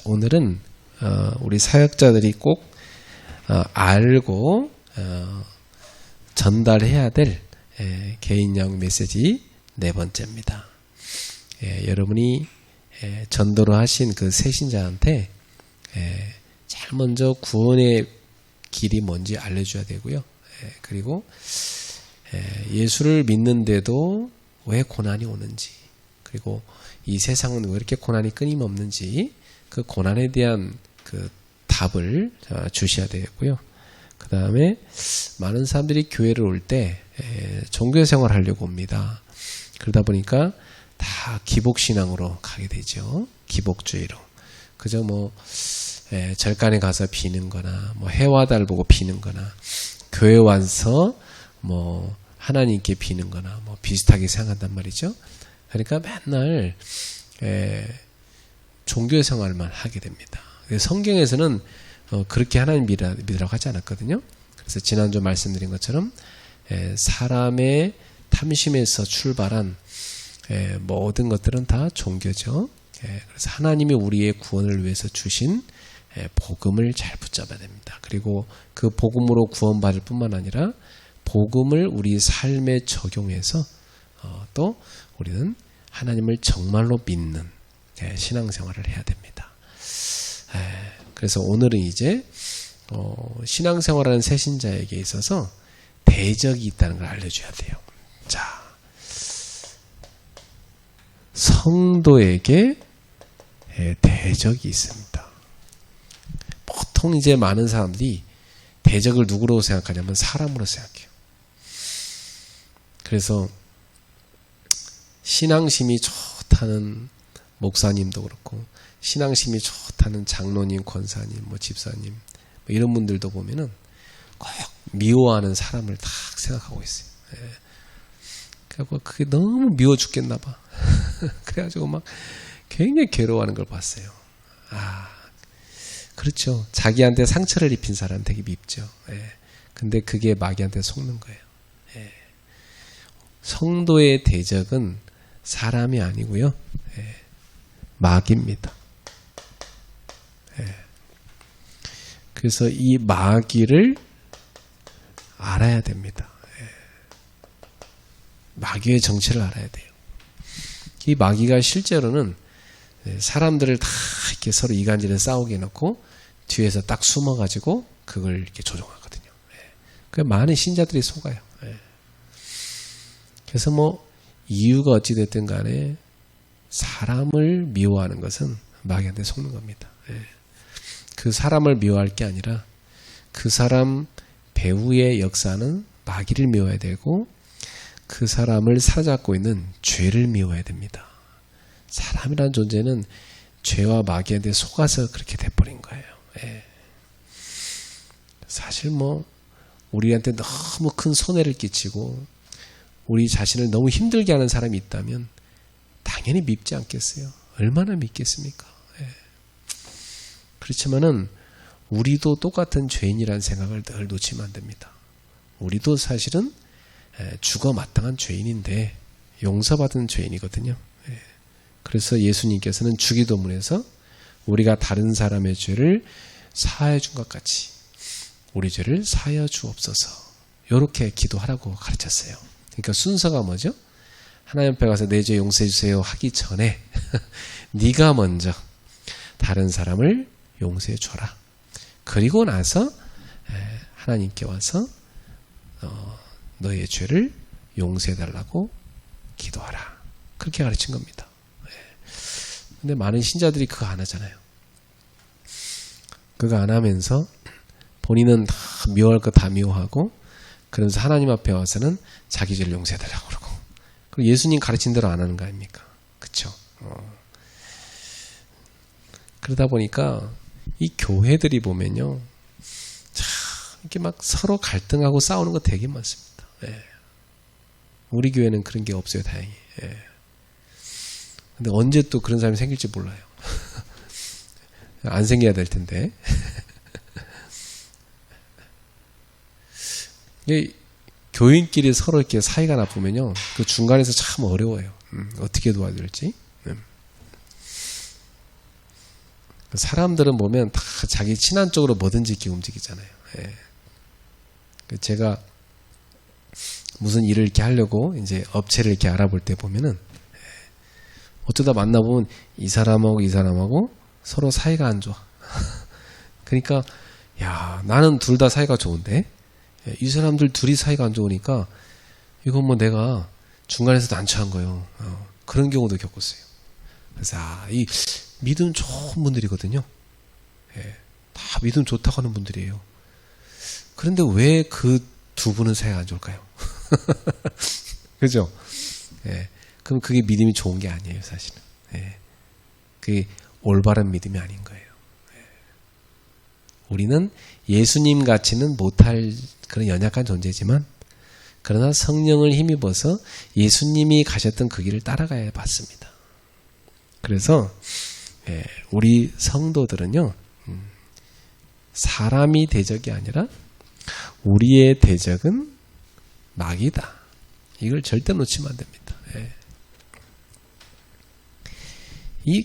오늘은 우리 사역자들이 꼭 알고 전달해야 될 개인형 메시지 네 번째입니다. 여러분이 전도를 하신 그 새신자한테 제일 먼저 구원의 길이 뭔지 알려줘야 되고요. 그리고 예수를 믿는데도 왜 고난이 오는지, 그리고 이 세상은 왜 이렇게 고난이 끊임없는지 그 고난에 대한 그 답을 주셔야 되겠고요. 그 다음에 많은 사람들이 교회를 올 때 종교생활 하려고 옵니다. 그러다 보니까 다 기복신앙으로 가게 되죠. 기복주의로. 그저 뭐 절간에 가서 비는 거나 뭐 해와 달 보고 비는 거나 교회 와서 뭐 하나님께 비는 거나 뭐 비슷하게 생각한단 말이죠. 그러니까 맨날 종교 생활만 하게 됩니다. 성경에서는 그렇게 하나님 믿으라고 하지 않았거든요. 그래서 지난주 말씀드린 것처럼 사람의 탐심에서 출발한 모든 것들은 다 종교죠. 그래서 하나님이 우리의 구원을 위해서 주신 복음을 잘 붙잡아야 됩니다. 그리고 그 복음으로 구원받을 뿐만 아니라 복음을 우리 삶에 적용해서 또 우리는 하나님을 정말로 믿는 신앙생활을 해야 됩니다. 그래서 오늘은 이제 신앙생활하는 새신자에게 있어서 대적이 있다는 걸 알려줘야 돼요. 자, 성도에게 대적이 있습니다. 보통 이제 많은 사람들이 대적을 누구로 생각하냐면 사람으로 생각해요. 그래서 신앙심이 좋다는 목사님도 그렇고 신앙심이 좋다는 장로님, 권사님, 뭐 집사님 뭐 이런 분들도 보면은 꼭 미워하는 사람을 딱 생각하고 있어요. 그래서 그게 너무 미워 죽겠나 봐. 그래가지고 막 굉장히 괴로워하는 걸 봤어요. 그렇죠. 자기한테 상처를 입힌 사람 되게 밉죠. 근데 그게 마귀한테 속는 거예요. 성도의 대적은 사람이 아니고요. 마귀입니다. 그래서 이 마귀를 알아야 됩니다. 마귀의 정체를 알아야 돼요. 이 마귀가 실제로는 사람들을 다 이렇게 서로 이간질에 싸우게 해놓고 뒤에서 딱 숨어가지고 그걸 이렇게 조종하거든요. 그 많은 신자들이 속아요. 그래서 뭐 이유가 어찌됐든 간에 사람을 미워하는 것은 마귀한테 속는 겁니다. 그 사람을 미워할 게 아니라 그 사람 배후의 역사는 마귀를 미워해야 되고 그 사람을 사로잡고 있는 죄를 미워해야 됩니다. 사람이라는 존재는 죄와 마귀한테 속아서 그렇게 돼버린 거예요. 사실 뭐 우리한테 너무 큰 손해를 끼치고 우리 자신을 너무 힘들게 하는 사람이 있다면 당연히 밉지 않겠어요. 얼마나 밉겠습니까? 그렇지만은 우리도 똑같은 죄인이라는 생각을 늘 놓치면 안 됩니다. 우리도 사실은 죽어 마땅한 죄인인데 용서받은 죄인이거든요. 그래서 예수님께서는 주기도문에서 우리가 다른 사람의 죄를 사하여 준 것 같이 우리 죄를 사하여 주옵소서 이렇게 기도하라고 가르쳤어요. 그러니까 순서가 뭐죠? 하나님 앞에 가서 내 죄 용서해 주세요 하기 전에 네가 먼저 다른 사람을 용서해 줘라. 그리고 나서 하나님께 와서 너의 죄를 용서해 달라고 기도하라. 그렇게 가르친 겁니다. 근데 많은 신자들이 그거 안 하잖아요. 그거 안 하면서 본인은 다 미워할 거 다 미워하고 그러면서 하나님 앞에 와서는 자기 죄를 용서해 달라고 그러고 그리고 예수님 가르친 대로 안 하는 거 아닙니까? 그렇죠? 그러다 보니까 이 교회들이 보면요, 참 이렇게 막 서로 갈등하고 싸우는 거 되게 많습니다. 우리 교회는 그런 게 없어요, 다행히. 근데 언제 또 그런 사람이 생길지 몰라요. 안 생겨야 될 텐데. 교인끼리 서로 이렇게 사이가 나쁘면요, 그 중간에서 참 어려워요. 어떻게 도와줄지. 사람들은 보면 다 자기 친한 쪽으로 뭐든지 이렇게 움직이잖아요. 예. 제가 무슨 일을 이렇게 하려고 이제 업체를 이렇게 알아볼 때 보면은 어쩌다 만나보면 이 사람하고 서로 사이가 안 좋아. 그러니까 야, 나는 둘 다 사이가 좋은데 이 사람들 둘이 사이가 안 좋으니까 이건 뭐 내가 중간에서 난처한 거예요. 그런 경우도 겪었어요. 그래서 이 믿음 좋은 분들이거든요. 예, 다 믿음 좋다고 하는 분들이에요. 그런데 왜 그 두 분은 사이가 안 좋을까요? 그죠? 예, 그럼 그게 믿음이 좋은 게 아니에요, 사실은. 예, 그게 올바른 믿음이 아닌 거예요. 예. 우리는 예수님 같이는 못할 그런 연약한 존재지만, 그러나 성령을 힘입어서 예수님이 가셨던 그 길을 따라가야 받습니다. 그래서 예, 우리 성도들은요, 사람이 대적이 아니라 우리의 대적은 마귀다. 이걸 절대 놓치면 안 됩니다. 예.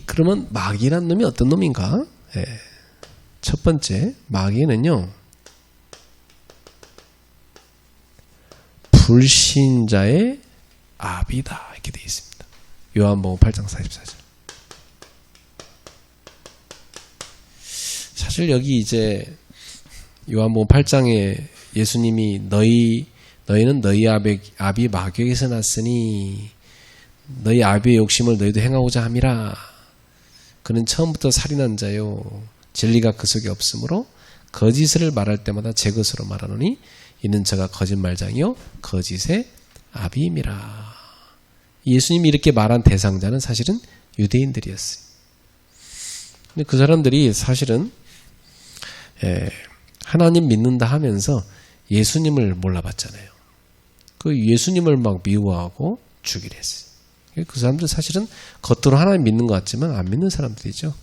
그러면 마귀란 놈이 어떤 놈인가? 예. 첫 번째, 마귀는요, 불신자의 아비다. 이렇게 되어 있습니다. 요한복음 8장 44절. 사실 여기 이제 요한복음 8장에 예수님이 너희는 너희 아비 마귀에게서 났으니 너희 아비의 욕심을 너희도 행하고자 함이라. 그는 처음부터 살인한 자요 진리가 그 속에 없으므로 거짓을 말할 때마다 제 것으로 말하노니 이는 저가 거짓말장이요 거짓의 아비임이라. 예수님이 이렇게 말한 대상자는 사실은 유대인들이었어요. 근데 그 사람들이 사실은 하나님 믿는다 하면서 예수님을 몰라봤잖아요. 그 예수님을 막 미워하고 죽이려 했어요. 그 사람들 사실은 겉으로 하나님 믿는 것 같지만 안 믿는 사람들이죠.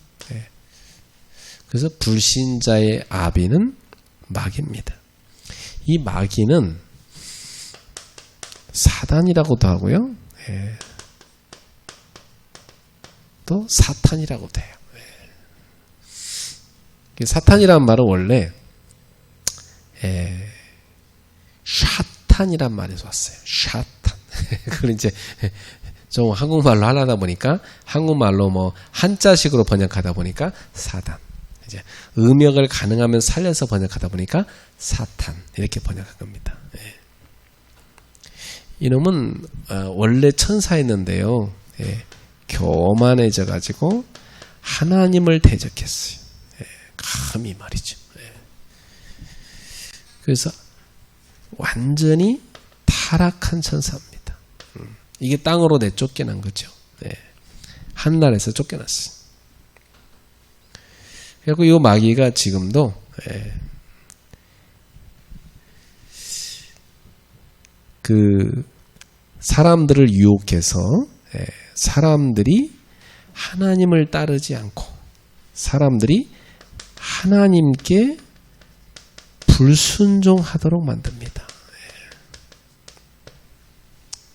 그래서 불신자의 아비는 마귀입니다. 이 마귀는 사단이라고도 하고요. 또 사탄이라고도 해요. 사탄이란 말은 원래 샤탄이란 말에서 왔어요. 샤탄. 그걸 이제 좀 한국말로 하려다 보니까 한국말로 뭐 한자식으로 번역하다 보니까 사단. 이제 음역을 가능하면 살려서 번역하다 보니까 사탄 이렇게 번역한 겁니다. 이놈은 원래 천사였는데요. 교만해져 가지고 하나님을 대적했어요. 감히 말이죠. 그래서 완전히 타락한 천사입니다. 이게 땅으로 내쫓겨난 거죠. 한나라에서 쫓겨났어요. 그리고 이 마귀가 지금도 그 사람들을 유혹해서 사람들이 하나님을 따르지 않고 사람들이 하나님께 불순종하도록 만듭니다.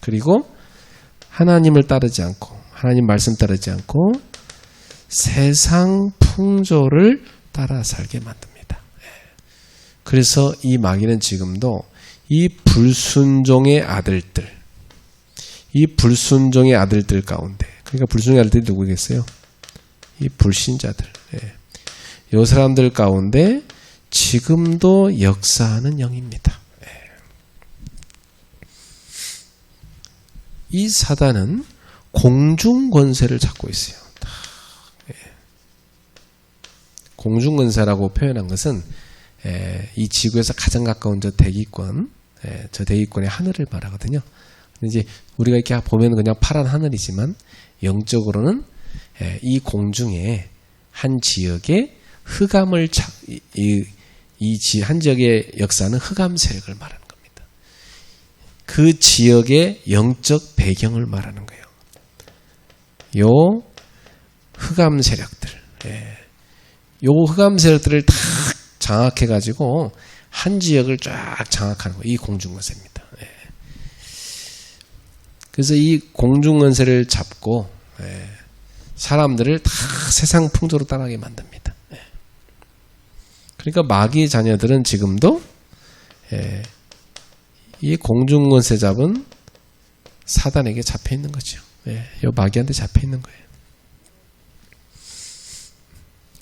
그리고 하나님을 따르지 않고 하나님 말씀 따르지 않고 세상 풍조를 따라 살게 만듭니다. 그래서 이 마귀는 지금도 이 불순종의 아들들 가운데, 그러니까 불순종의 아들들이 누구겠어요? 이 불신자들. 이 사람들 가운데 지금도 역사하는 영입니다. 이 사단은 공중권세를 잡고 있어요. 공중권세라고 표현한 것은 이 지구에서 가장 가까운 저 대기권의 하늘을 말하거든요. 이제 우리가 이렇게 보면 그냥 파란 하늘이지만 영적으로는 이 공중에 한 지역에 흑암을 한 지역의 역사는 흑암 세력을 말하는 겁니다. 그 지역의 영적 배경을 말하는 거예요. 요 흑암 세력들, 요 흑암 세력들을 다 장악해가지고 한 지역을 쫙 장악하는 거예요. 이 공중권세입니다. 그래서 이 공중권세를 잡고 사람들을 다 세상 풍조로 따라가게 만듭니다. 그러니까 마귀의 자녀들은 지금도 이 공중권세 잡은 사단에게 잡혀 있는 거죠. 이 마귀한테 잡혀 있는 거예요.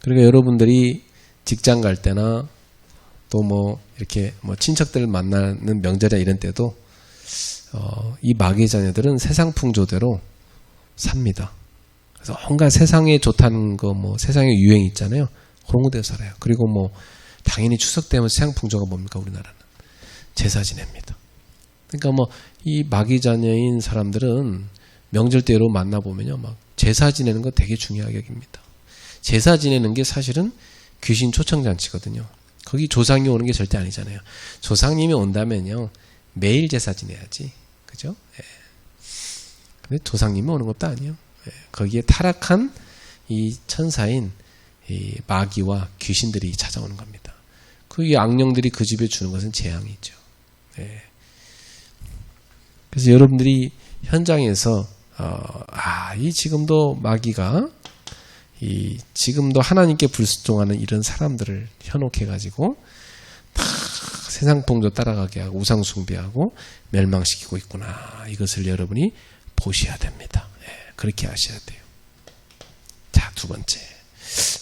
그러니까 여러분들이 직장 갈 때나 또 뭐 이렇게 뭐 친척들 만나는 명절이나 이런 때도 이 마귀의 자녀들은 세상 풍조대로 삽니다. 그래서 온갖 세상에 좋다는 거, 뭐 세상에 유행 있잖아요. 그런 거대로 살아요. 그리고 뭐 당연히 추석 때면 세상 풍조가 뭡니까? 우리나라는 제사 지냅니다. 그러니까 뭐 이 마귀 자녀인 사람들은 명절 때로 만나 보면요, 막 제사 지내는 거 되게 중요하게 여깁니다. 제사 지내는 게 사실은 귀신 초청 잔치거든요. 거기 조상이 오는 게 절대 아니잖아요. 조상님이 온다면요, 매일 제사 지내야지, 그죠? 근데 조상님이 오는 것도 아니에요. 거기에 타락한 이 천사인 이 마귀와 귀신들이 찾아오는 겁니다. 그 악령들이 그 집에 주는 것은 재앙이죠. 그래서 여러분들이 현장에서 이 지금도 마귀가 이 지금도 하나님께 불순종하는 이런 사람들을 현혹해가지고 다 세상 풍조 따라가게 하고 우상 숭배하고 멸망시키고 있구나. 이것을 여러분이 보셔야 됩니다. 그렇게 하셔야 돼요. 자, 두 번째.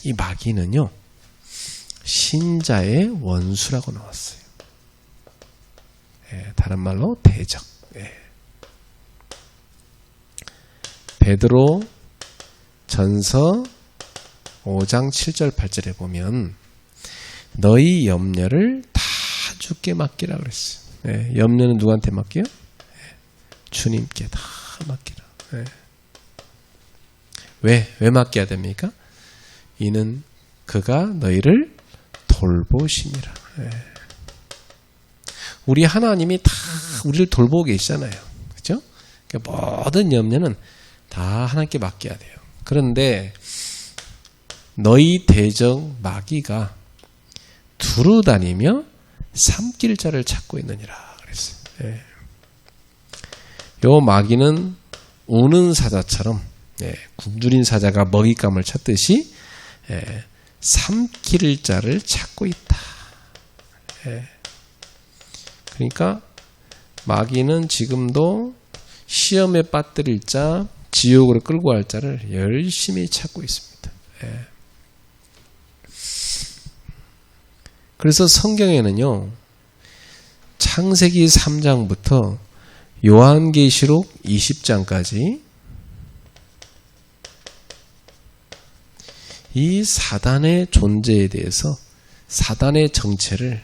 이 마귀는요, 신자의 원수라고 나왔어요. 다른 말로 대적. 베드로 전서 5장 7절 8절에 보면 너희 염려를 다 주께 맡기라 그랬어요. 염려는 누구한테 맡겨요? 주님께 다 맡기라. 왜 맡겨야 됩니까? 이는 그가 너희를 돌보심이라. 우리 하나님이 다 우리를 돌보고 계시잖아요. 그렇죠? 그러니까 모든 염려는 다 하나님께 맡겨야 돼요. 그런데 너희 대적 마귀가 두루 다니며 삼킬 자를 찾고 있느니라 그랬어요. 요 마귀는 우는 사자처럼 굶주린 사자가 먹잇감을 찾듯이 삼킬 자를 찾고 있다. 그러니까 마귀는 지금도 시험에 빠뜨릴 자, 지옥으로 끌고 갈 자를 열심히 찾고 있습니다. 그래서 성경에는요, 창세기 3장부터 요한계시록 20장까지 이 사단의 존재에 대해서 사단의 정체를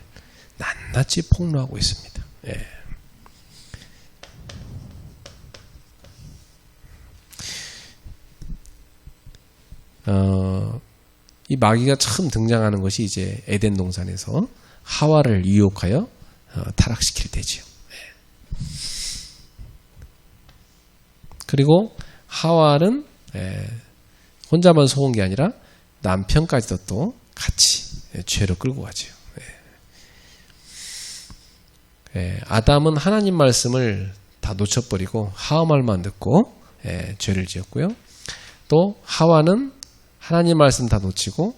낱낱이 폭로하고 있습니다. 이 마귀가 처음 등장하는 것이 이제 에덴 동산에서 하와를 유혹하여 타락시킬 때지요. 그리고 하와는 혼자만 속은 게 아니라 남편까지도 또 같이 죄로 끌고 가지요. 아담은 하나님 말씀을 다 놓쳐버리고 하와 말만 듣고 죄를 지었고요. 또 하와는 하나님 말씀 다 놓치고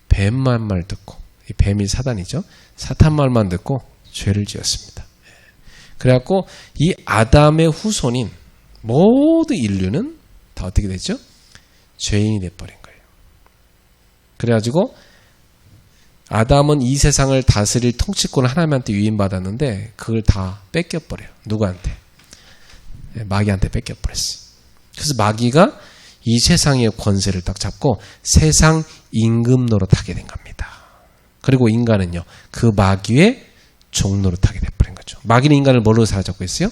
뱀만 말 듣고, 이 뱀이 사단이죠. 사탄 말만 듣고 죄를 지었습니다. 그래갖고 이 아담의 후손인 모든 인류는 다 어떻게 됐죠? 죄인이 돼버린 거예요. 그래가지고 아담은 이 세상을 다스릴 통치권을 하나님한테 위임받았는데 그걸 다 뺏겨버려요. 누구한테? 마귀한테 뺏겨버렸어요. 그래서 마귀가 이 세상의 권세를 딱 잡고 세상 임금 노릇하게 된 겁니다. 그리고 인간은요, 그 마귀의 종 노릇하게 돼버린 거죠. 마귀는 인간을 뭘로 사로잡고 있어요?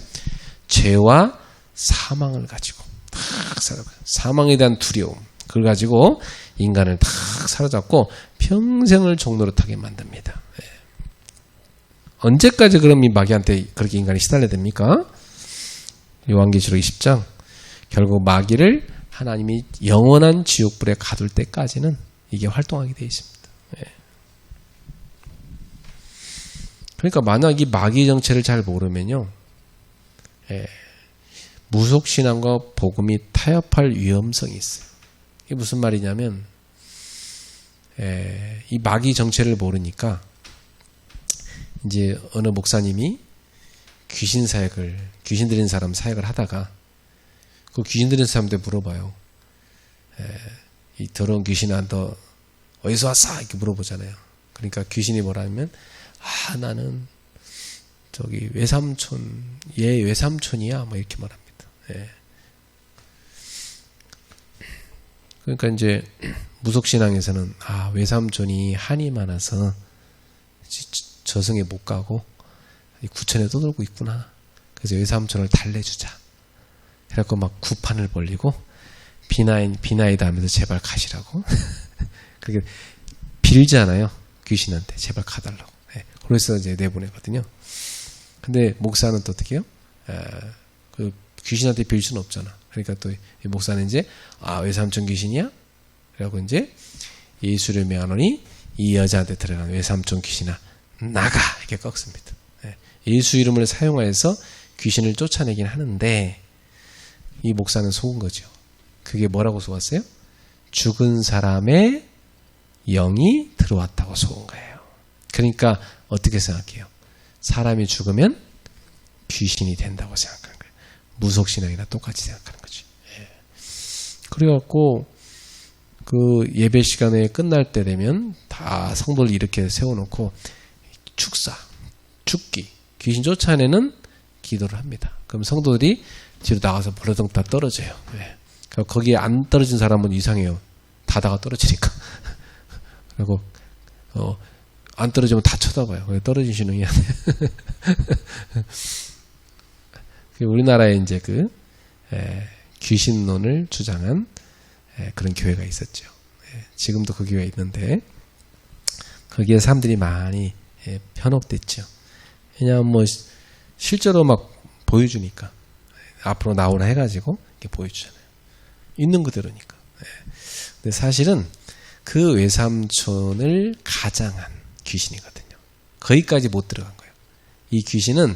죄와 사망을 가지고 탁 사로잡고, 사망에 대한 두려움, 그걸 가지고 인간을 탁 사로잡고 평생을 종 노릇하게 만듭니다. 언제까지 그럼 이 마귀한테 그렇게 인간이 시달려야 됩니까? 요한계시록 20장, 결국 마귀를 하나님이 영원한 지옥불에 가둘 때까지는 이게 활동하게 되어 있습니다. 그러니까 만약 이 마귀 정체를 잘 모르면요, 무속신앙과 복음이 타협할 위험성이 있어요. 이게 무슨 말이냐면, 이 마귀 정체를 모르니까 이제 어느 목사님이 귀신 들린 사람 사역을 하다가 그 귀신 들린 사람한테 물어봐요. 이 더러운 귀신아, 너 어디서 왔어? 이렇게 물어보잖아요. 그러니까 귀신이 뭐라면, 나는 저기 얘 외삼촌이야, 뭐 이렇게 말합니다. 그러니까 이제 무속신앙에서는 외삼촌이 한이 많아서 저승에 못 가고 구천에 떠돌고 있구나. 그래서 외삼촌을 달래주자. 그래갖고 막 구판을 벌리고 비나이다 하면서 제발 가시라고. 그렇게 빌잖아요. 귀신한테 제발 가달라고. 그래서 이제 내보내거든요. 근데 목사는 또 어떻게 해요? 그 귀신한테 빌 수는 없잖아. 그러니까 또 이 목사는 이제 외삼촌 귀신이야? 그래갖고 이제 예수를 명하노니 이 여자한테 들어간 외삼촌 귀신아 나가! 이렇게 꺾습니다. 예수 이름을 사용하여서 귀신을 쫓아내긴 하는데 이 목사는 속은 거죠. 그게 뭐라고 속았어요? 죽은 사람의 영이 들어왔다고 속은 거예요. 그러니까 어떻게 생각해요? 사람이 죽으면 귀신이 된다고 생각하는 거예요. 무속신앙이나 똑같이 생각하는 거죠. 그래갖고 그 예배 시간에 끝날 때 되면 다 성도를 이렇게 세워놓고 죽기, 귀신 쫓아내는 기도를 합니다. 그럼 성도들이 뒤로 나가서 벌러덩 다 떨어져요. 그러니까 거기에 안 떨어진 사람은 이상해요. 다다가 떨어지니까. 그리고 안 떨어지면 다 쳐다봐요. 왜 떨어진 신흥이야? 우리나라에 이제 귀신론을 주장한 그런 교회가 있었죠. 지금도 그 교회가 있는데 거기에 사람들이 많이 편혹됐죠. 왜냐하면 뭐 실제로 막 보여주니까 앞으로 나오라 해가지고 이렇게 보여주잖아요. 있는 그대로니까. 근데 사실은 그 외삼촌을 가장한 귀신이거든요. 거기까지 못 들어간 거예요. 이 귀신은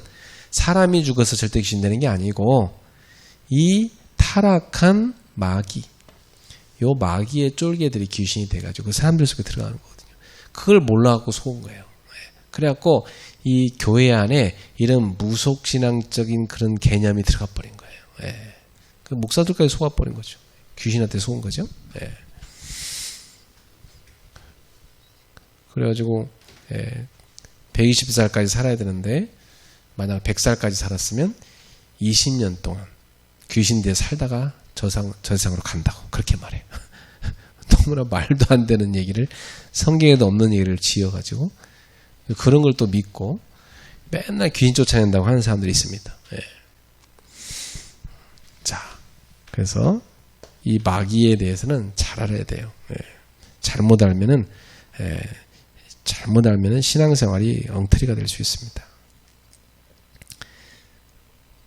사람이 죽어서 절대 귀신 되는 게 아니고 이 타락한 마귀, 요 마귀의 쫄개들이 귀신이 돼가지고 그 사람들 속에 들어가는 거거든요. 그걸 몰라갖고 속은 거예요. 그래갖고 이 교회 안에 이런 무속신앙적인 그런 개념이 들어가 버린 거예요. 그 목사들까지 속아버린 거죠. 귀신한테 속은 거죠. 그래가지고 120살까지 살아야 되는데 만약 100살까지 살았으면 20년 동안 귀신 뒤에 살다가 저 세상으로 간다고 그렇게 말해요. 너무나 말도 안 되는 얘기를, 성경에도 없는 얘기를 지어가지고 그런 걸 또 믿고 맨날 귀신 쫓아낸다고 하는 사람들이 있습니다. 자, 그래서 이 마귀에 대해서는 잘 알아야 돼요. 잘못 알면은 신앙생활이 엉터리가 될 수 있습니다.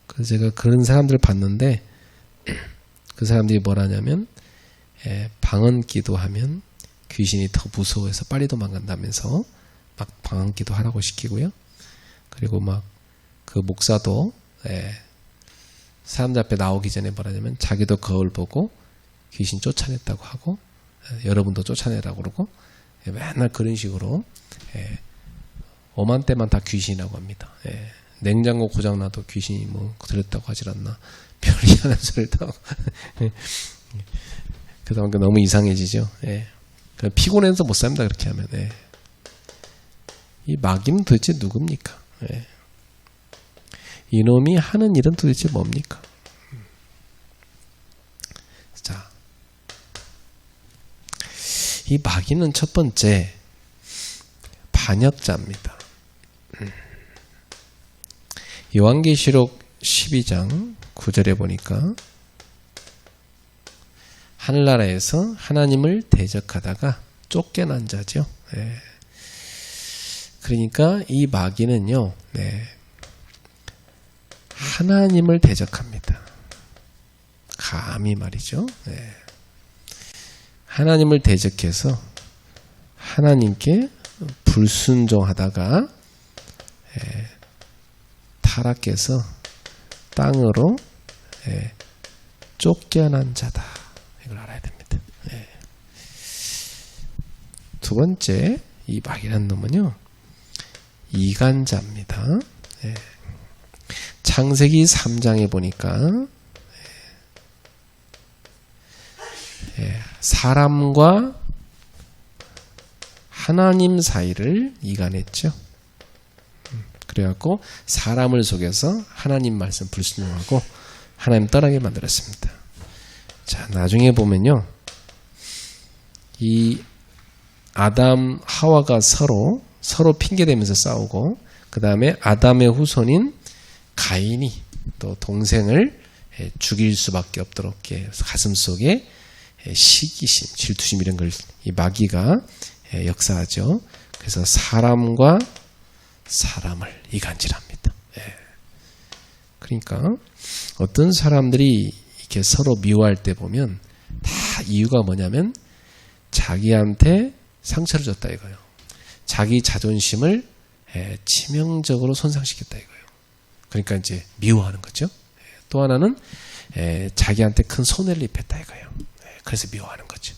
그래서 제가 그런 사람들을 봤는데 그 사람들이 뭐라냐면 방언기도 하면 귀신이 더 무서워해서 빨리 도망간다면서 막 방언기도 하라고 시키고요. 그리고 막 그 목사도 사람들 앞에 나오기 전에 뭐라냐면 자기도 거울 보고 귀신 쫓아냈다고 하고 여러분도 쫓아내라고 그러고 맨날 그런 식으로 오만때만 다 귀신이라고 합니다. 냉장고 고장나도 귀신이 뭐 들었다고 하질 않나. 별 이상한 소리를 다 그래서 너무 이상해지죠. 피곤해서 못 삽니다. 그렇게 하면. 이 마귀는 도대체 누굽니까? 이놈이 하는 일은 도대체 뭡니까? 자, 이 마귀는 첫 번째 반역자입니다. 요한계시록 12장 9절에 보니까 하늘나라에서 하나님을 대적하다가 쫓겨난 자죠. 그러니까 이 마귀는요, 하나님을 대적합니다. 감히 말이죠. 하나님을 대적해서 하나님께 불순종하다가 타락해서 땅으로 쫓겨난 자다. 이걸 알아야 됩니다. 두 두 번째 이 마귀라는 놈은요, 이간자입니다. 예. 창세기 3장에 보니까 사람과 하나님 사이를 이간했죠. 그래갖고 사람을 속여서 하나님 말씀 불순종하고 하나님 떠나게 만들었습니다. 자, 나중에 보면요, 이 아담 하와가 서로 핑계대면서 싸우고, 그 다음에 아담의 후손인 가인이 또 동생을 죽일 수밖에 없도록 가슴속에 시기심, 질투심 이런 걸 이 마귀가 역사하죠. 그래서 사람과 사람을 이간질합니다. 그러니까 어떤 사람들이 이렇게 서로 미워할 때 보면 다 이유가 뭐냐면 자기한테 상처를 줬다 이거예요. 자기 자존심을 치명적으로 손상시켰다 이거예요. 그러니까 이제 미워하는 거죠. 또 하나는 자기한테 큰 손해를 입혔다 이거예요. 그래서 미워하는 거죠.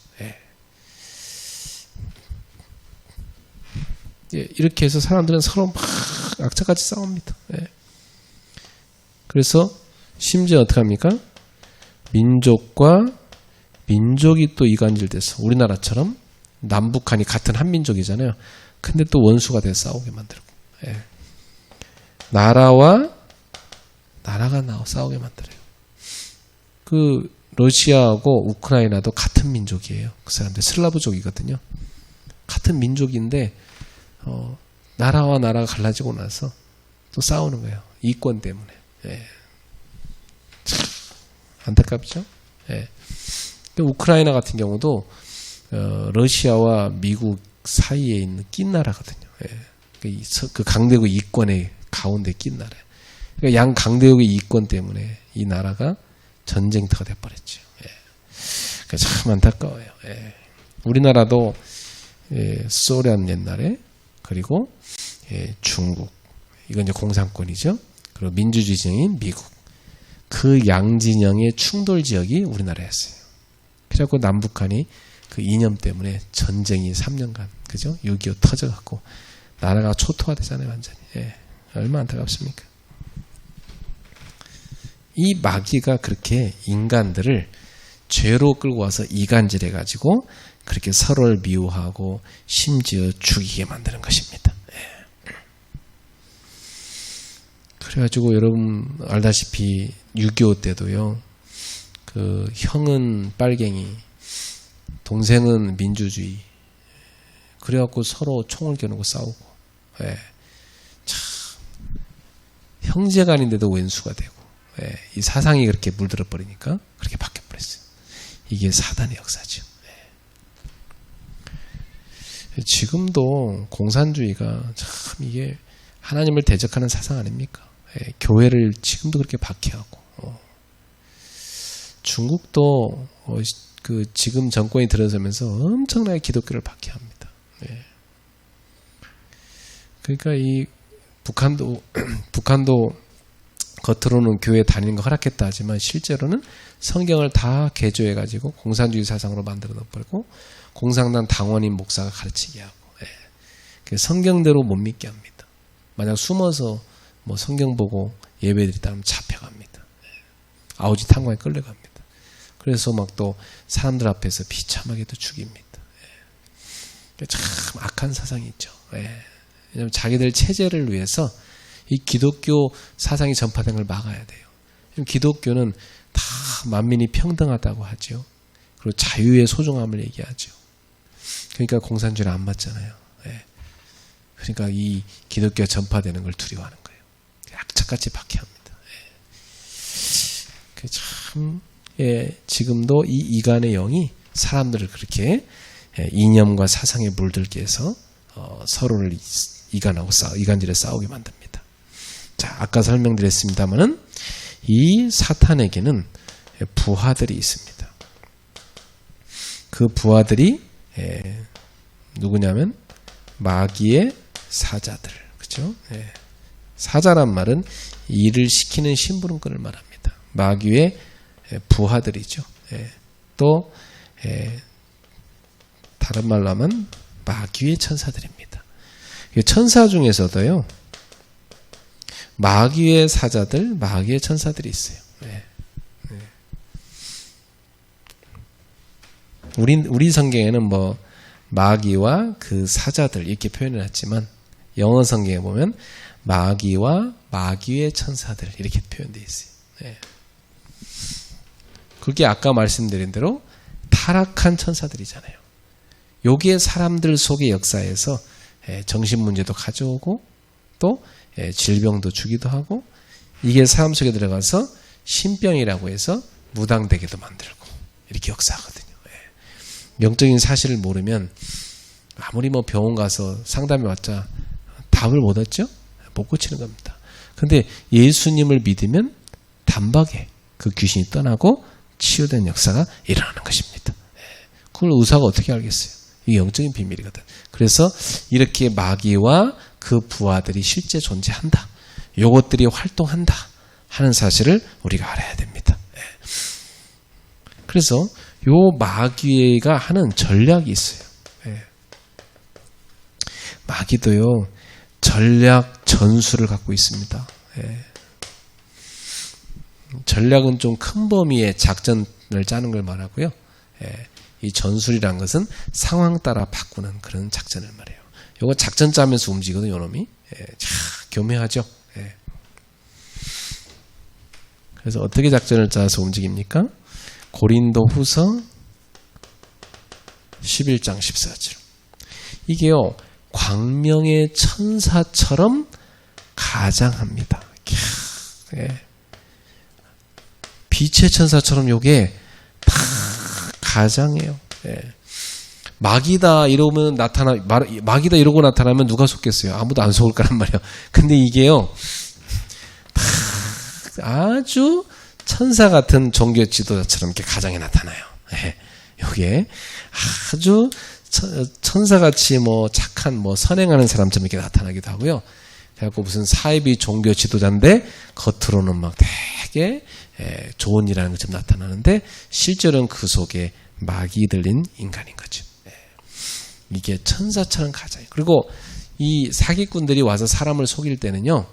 이렇게 해서 사람들은 서로 막 악착같이 싸웁니다. 그래서 심지어 어떻게 합니까? 민족과 민족이 또 이간질돼서 우리나라처럼 남북한이 같은 한민족이잖아요. 근데 또 원수가 돼서 싸우게 만들고, 나라와 나라가 싸우게 만들어요. 그 러시아하고 우크라이나도 같은 민족이에요. 그 사람들 슬라브족이거든요. 같은 민족인데 나라와 나라가 갈라지고 나서 또 싸우는 거예요. 이권 때문에. 참 안타깝죠. 우크라이나 같은 경우도 러시아와 미국 사이에 있는 낀 나라거든요. 그 강대국 이권의 가운데 낀 나라예요. 그러니까 양 강대국의 이권 때문에 이 나라가 전쟁터가 돼버렸죠. 그러니까 참 안타까워요. 우리나라도 소련 옛날에, 그리고 중국, 이건 이제 공산권이죠. 그리고 민주주의 진영인 미국, 그 양진영의 충돌 지역이 우리나라였어요. 그래갖고 남북한이 그 이념 때문에 전쟁이 3년간, 그죠? 6.25 터져갖고 나라가 초토화되잖아요, 완전히. 얼마나 안타깝습니까? 이 마귀가 그렇게 인간들을 죄로 끌고 와서 이간질해가지고 그렇게 서로를 미워하고 심지어 죽이게 만드는 것입니다. 그래가지고 여러분 알다시피 6.25 때도요, 그 형은 빨갱이, 동생은 민주주의, 그래갖고 서로 총을 겨누고 싸우고, 참 형제간인데도 왼수가 되고, 이 사상이 그렇게 물들어 버리니까 그렇게 바뀌어 버렸어요. 이게 사단의 역사죠. 지금도 공산주의가 참 이게 하나님을 대적하는 사상 아닙니까? 교회를 지금도 그렇게 박해하고, 중국도 그 지금 정권이 들어서면서 엄청나게 기독교를 박해합니다. 그러니까 이 북한도 겉으로는 교회 다니는 거 허락했다 하지만 실제로는 성경을 다 개조해가지고 공산주의 사상으로 만들어 놓고 공산당 당원인 목사가 가르치게 하고, 성경대로 못 믿게 합니다. 만약 숨어서 뭐 성경 보고 예배드리다 하면 잡혀갑니다. 아우지 탄광에 끌려갑니다. 그래서 막 또 사람들 앞에서 비참하게도 죽입니다. 참 악한 사상이 있죠. 왜냐하면 자기들 체제를 위해서 이 기독교 사상이 전파된 걸 막아야 돼요. 기독교는 다 만민이 평등하다고 하죠. 그리고 자유의 소중함을 얘기하죠. 그러니까 공산주의는 안 맞잖아요. 그러니까 이 기독교가 전파되는 걸 두려워하는 거예요. 악착같이 박해합니다. 참 지금도 이 이간의 영이 사람들을 그렇게 이념과 사상에 물들게 해서 서로를 이간질에 싸우게 만듭니다. 자, 아까 설명드렸습니다마는 이 사탄에게는 부하들이 있습니다. 그 부하들이 누구냐면 마귀의 사자들, 그렇죠? 사자란 말은 일을 시키는 심부름꾼을 말합니다. 마귀의 부하들이죠. 또 다른 말로 하면 마귀의 천사들입니다. 천사 중에서도요, 마귀의 사자들, 마귀의 천사들이 있어요. 네. 네. 우리 성경에는 뭐 마귀와 그 사자들 이렇게 표현을 했지만 영어 성경에 보면 마귀와 마귀의 천사들 이렇게 표현되어 있어요. 네. 그게 아까 말씀드린 대로 타락한 천사들이잖아요. 요게 사람들 속의 역사에서 정신 문제도 가져오고 또 질병도 주기도 하고 이게 사람 속에 들어가서 신병이라고 해서 무당되게도 만들고 이렇게 역사하거든요. 영적인 사실을 모르면 아무리 뭐 병원 가서 상담해봤자 답을 못 얻죠? 못 고치는 겁니다. 근데 예수님을 믿으면 단박에 그 귀신이 떠나고 치유된 역사가 일어나는 것입니다. 그걸 의사가 어떻게 알겠어요? 이게 영적인 비밀이거든. 그래서 이렇게 마귀와 그 부하들이 실제 존재한다. 요것들이 활동한다 하는 사실을 우리가 알아야 됩니다. 그래서 요 마귀가 하는 전략이 있어요. 마귀도요, 전략, 전술을 갖고 있습니다. 전략은 좀 큰 범위의 작전을 짜는 걸 말하고요. 이 전술이란 것은 상황 따라 바꾸는 그런 작전을 말해요. 요거 작전 짜면서 움직이거든요, 요놈이. 참 교묘하죠. 그래서 어떻게 작전을 짜서 움직입니까? 고린도 후서 11장 14절. 이게요, 광명의 천사처럼 가장합니다. 빛의 천사처럼 요게 다 가장해요. 마귀다 이러면 마귀다 이러고 나타나면 누가 속겠어요? 아무도 안 속을 거란 말이에요. 근데 이게요, 다 아주 천사 같은 종교 지도자처럼 이렇게 가장에 나타나요. 요게 아주 천사같이 뭐 착한 뭐 선행하는 사람처럼 이렇게 나타나기도 하고요. 그래갖고 무슨 사이비 종교 지도자인데 겉으로는 막 되게 좋은 일하는 것처럼 나타나는데 실제로는 그 속에 마귀 들린 인간인 거죠. 이게 천사처럼 가장해요. 그리고 이 사기꾼들이 와서 사람을 속일 때는요,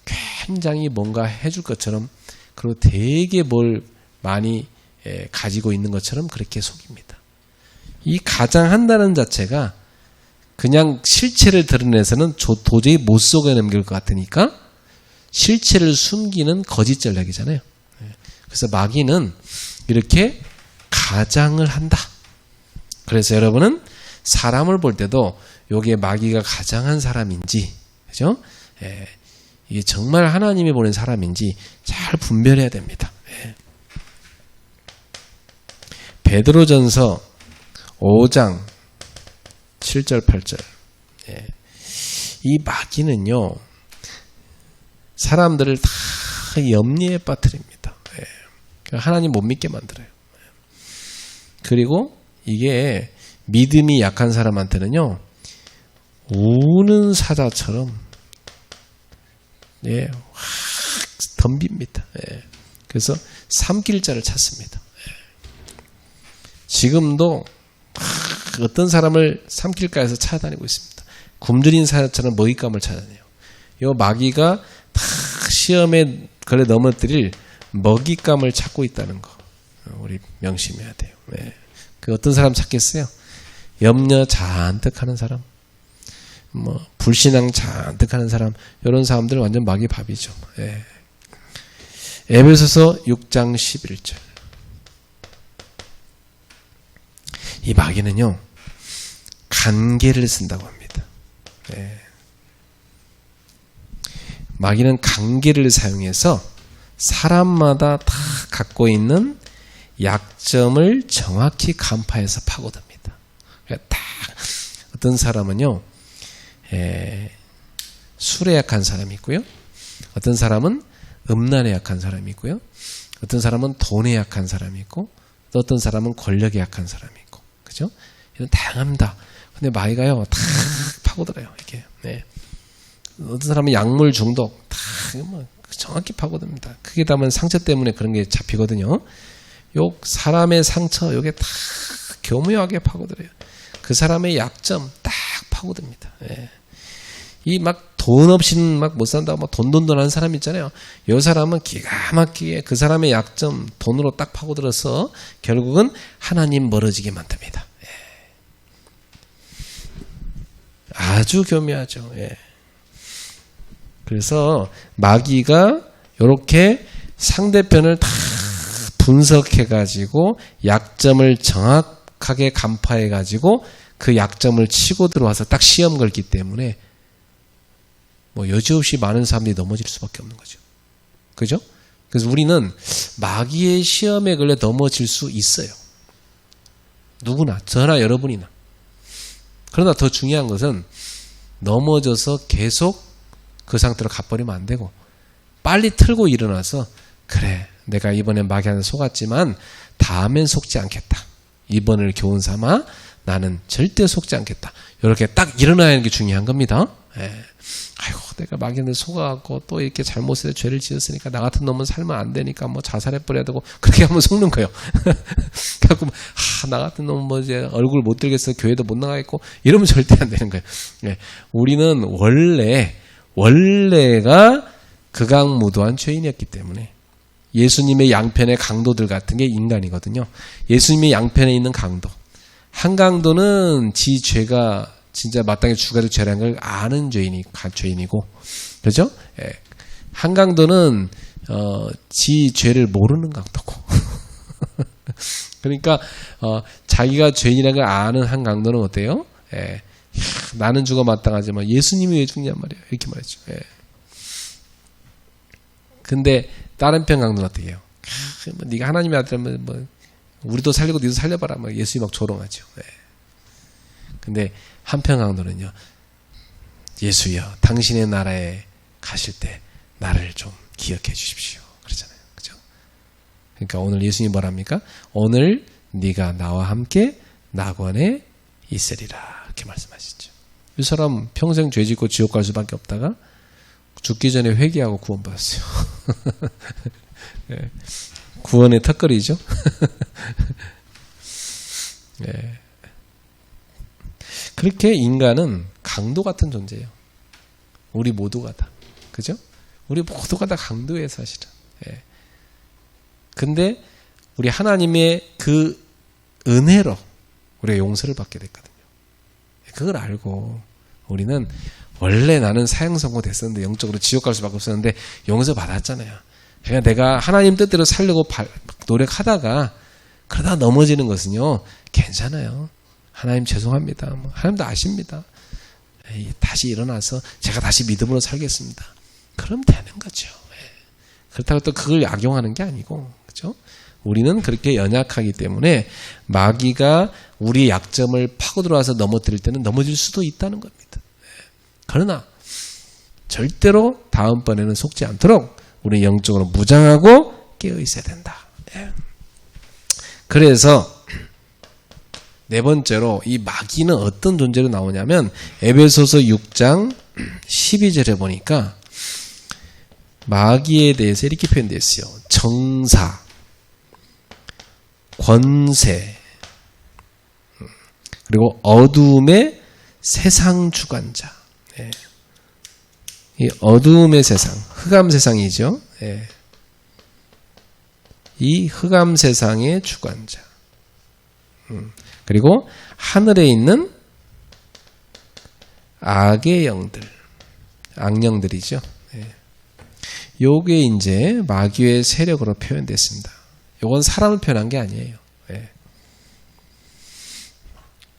굉장히 뭔가 해줄 것처럼, 그리고 되게 뭘 많이 가지고 있는 것처럼 그렇게 속입니다. 이 가장한다는 자체가 그냥 실체를 드러내서는 도저히 못 속여 넘길 것 같으니까 실체를 숨기는 거짓 전략이잖아요. 그래서 마귀는 이렇게 가장을 한다. 그래서 여러분은 사람을 볼 때도 요게 마귀가 가장한 사람인지, 그죠? 이게 정말 하나님이 보낸 사람인지 잘 분별해야 됩니다. 베드로전서 5장 7절 8절. 이 마귀는요, 사람들을 다 염려에 빠뜨립니다. 하나님 못 믿게 만들어요. 그리고 이게 믿음이 약한 사람한테는요, 우는 사자처럼 확 덤빕니다. 그래서 삼킬 자를 찾습니다. 지금도 어떤 사람을 삼킬까 해서 찾아다니고 있습니다. 굶주린 사자처럼 먹잇감을 찾아내요. 이 마귀가 다 시험에 걸려 넘어뜨릴 먹잇감을 찾고 있다는 거 우리 명심해야 돼요. 그 어떤 사람 찾겠어요? 염려 잔뜩 하는 사람, 뭐 불신앙 잔뜩 하는 사람, 이런 사람들 완전 마귀 밥이죠. 에베소서 6장 11절. 이 마귀는요, 간계를 쓴다고 합니다. 마귀는 간계를 사용해서 사람마다 다 갖고 있는 약점을 정확히 간파해서 파고듭니다. 딱 어떤 사람은요, 술에 약한 사람이 있고요, 어떤 사람은 음란에 약한 사람이 있고요, 어떤 사람은 돈에 약한 사람이 있고, 또 어떤 사람은 권력에 약한 사람이 있고, 그죠? 이런 다양합니다. 근데 마귀가요, 다 파고들어요, 이게. 어떤 사람은 약물 중독, 다 정확히 파고듭니다. 크게 담은 상처 때문에 그런 게 잡히거든요. 요 사람의 상처, 요게 다 교묘하게 파고들어요. 그 사람의 약점 딱 파고듭니다. 예. 이 막 돈 없이는 막 못 산다고 막 돈 하는 사람 있잖아요. 이 사람은 기가 막히게 그 사람의 약점 돈으로 딱 파고들어서 결국은 하나님 멀어지게 만듭니다. 예. 아주 교묘하죠. 예. 그래서 마귀가 이렇게 상대편을 다 분석해가지고 약점을 정확하게 간파해가지고 그 약점을 치고 들어와서 딱 시험 걸기 때문에 뭐 여지없이 많은 사람들이 넘어질 수밖에 없는 거죠. 그죠? 그래서 우리는 마귀의 시험에 걸려 넘어질 수 있어요. 누구나, 저나 여러분이나. 그러나 더 중요한 것은 넘어져서 계속 그 상태로 가버리면 안 되고 빨리 틀고 일어나서 그래, 내가 이번엔 마귀한테 속았지만 다음엔 속지 않겠다. 이번을 교훈 삼아 나는 절대 속지 않겠다. 이렇게 딱 일어나야 하는 게 중요한 겁니다. 예. 아이고, 내가 마귀한테 속아갖고 또 이렇게 잘못해서 죄를 지었으니까 나 같은 놈은 살면 안 되니까 뭐 자살해버려야 되고 그렇게 하면 속는 거예요. 그래갖고 나 같은 놈은 뭐 이제 얼굴 못 들겠어, 교회도 못 나가겠고 이러면 절대 안 되는 거예요. 예. 우리는 원래가 극악무도한 죄인이었기 때문에 예수님의 양편의 강도들 같은 게 인간이거든요. 예수님의 양편에 있는 강도. 한 강도는 지 죄가 진짜 마땅히 죽어야 될 죄라는 걸 아는 죄인이고, 그죠? 예. 한 강도는 지 죄를 모르는 강도고. 그러니까 자기가 죄인이라는 걸 아는 한 강도는 어때요? 예. 나는 죽어 마땅하지만 예수님이 왜 죽냐 말이에요. 이렇게 말했죠. 예. 근데 다른 편 강도는 어떻게 해요? 뭐 네가 하나님의 아들이면 뭐 우리도 살리고 니도 살려봐라. 뭐 예수님 막 조롱하죠. 예. 근데 한편 강도는요, 예수여, 당신의 나라에 가실 때 나를 좀 기억해 주십시오. 그러잖아요. 그죠? 그러니까 오늘 예수님 뭐랍니까? 오늘 네가 나와 함께 낙원에 있으리라. 이렇게 말씀하시죠. 이 사람 평생 죄 짓고 지옥 갈 수밖에 없다가 죽기 전에 회개하고 구원받았어요. 네. 구원의 턱걸이죠. 네. 그렇게 인간은 강도 같은 존재예요. 우리 모두가 다. 그죠? 우리 모두가 다 강도예요, 사실은. 예. 근데 우리 하나님의 그 은혜로 우리가 용서를 받게 됐거든요. 그걸 알고 우리는 원래 나는 사형 선고됐었는데 영적으로 지옥 갈 수밖에 없었는데 용서 받았잖아요. 그러니까 내가 하나님 뜻대로 살려고 노력하다가 그러다 넘어지는 것은요, 괜찮아요. 하나님 죄송합니다. 하나님도 아십니다. 다시 일어나서 제가 다시 믿음으로 살겠습니다. 그럼 되는 거죠. 그렇다고 또 그걸 악용하는 게 아니고, 그렇죠? 우리는 그렇게 연약하기 때문에 마귀가 우리의 약점을 파고 들어와서 넘어뜨릴 때는 넘어질 수도 있다는 겁니다. 그러나 절대로 다음번에는 속지 않도록 우리 영적으로 무장하고 깨어 있어야 된다. 그래서 네 번째로 이 마귀는 어떤 존재로 나오냐면 에베소서 6장 12절에 보니까 마귀에 대해서 이렇게 표현되어 있어요. 정사, 권세, 그리고 어두움의 세상 주관자. 예. 이 어두움의 세상, 흑암 세상이죠. 예. 이 흑암 세상의 주관자. 그리고 하늘에 있는 악의 영들, 악령들이죠. 예. 요게 이제 마귀의 세력으로 표현됐습니다. 요건 사람을 표현한 게 아니에요. 예.